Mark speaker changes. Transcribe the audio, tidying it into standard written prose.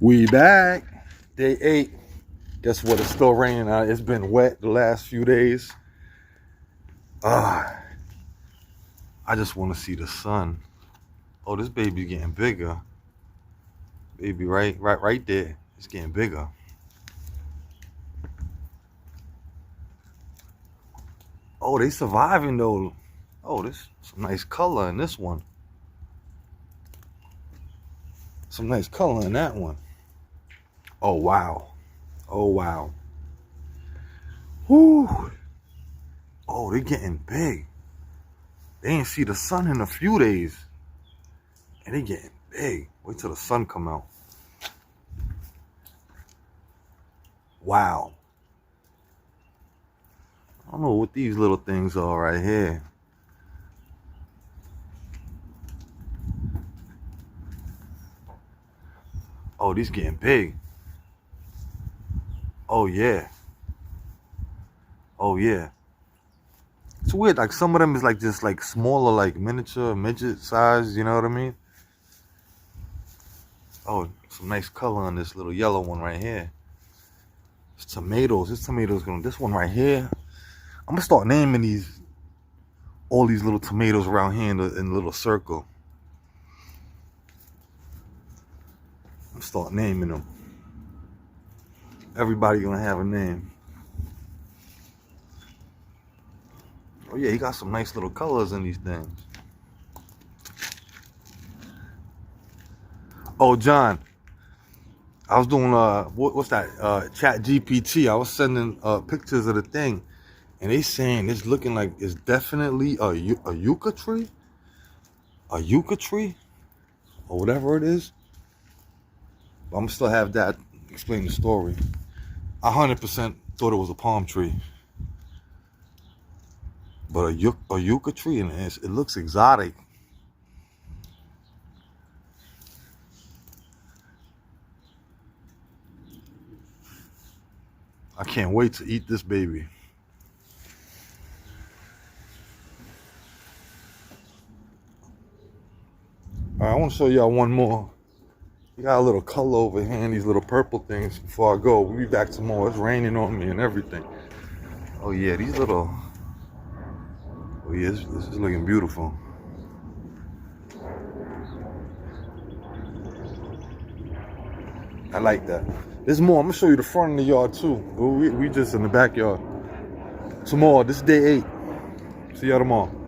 Speaker 1: We back. Day 8. Guess what? It's still raining out. It's been wet the last few days. I just want to see the sun. Oh, this baby getting bigger. Baby, right there. It's getting bigger. Oh, they surviving though. Oh, this some nice color in this one. Some nice color in that one. Oh wow. Oh wow. Whoo. Oh, they getting big. They ain't see the sun in a few days. And they getting big. Wait till the sun come out. Wow. I don't know what these little things are right here. Oh, these getting big. Oh yeah. Oh yeah. It's weird, like some of them is like just like smaller, like miniature, midget size, you know what I mean? Oh, some nice color on this little yellow one right here. It's tomatoes. This tomatoes gonna, this one right here. I'm gonna start naming all these little tomatoes around here in a little circle. I'm start naming them. Everybody gonna have a name. Oh yeah, he got some nice little colors in these things. Oh, John, I was doing what's that? Chat GPT. I was sending pictures of the thing, and they saying it's looking like it's definitely a yucca tree, or whatever it is. But I'm still have that explain the story. I 100% thought it was a palm tree, but a yucca tree, and it looks exotic. I can't wait to eat this baby. All right, I want to show y'all one more. We got a little color over here and these little purple things before I go. We'll be back tomorrow. It's raining on me and everything. Oh yeah, these little, oh yeah, this is looking beautiful. I like that. There's more. I'm gonna show you the front of the yard too. But we just in the backyard. Tomorrow, this is day 8. See y'all tomorrow.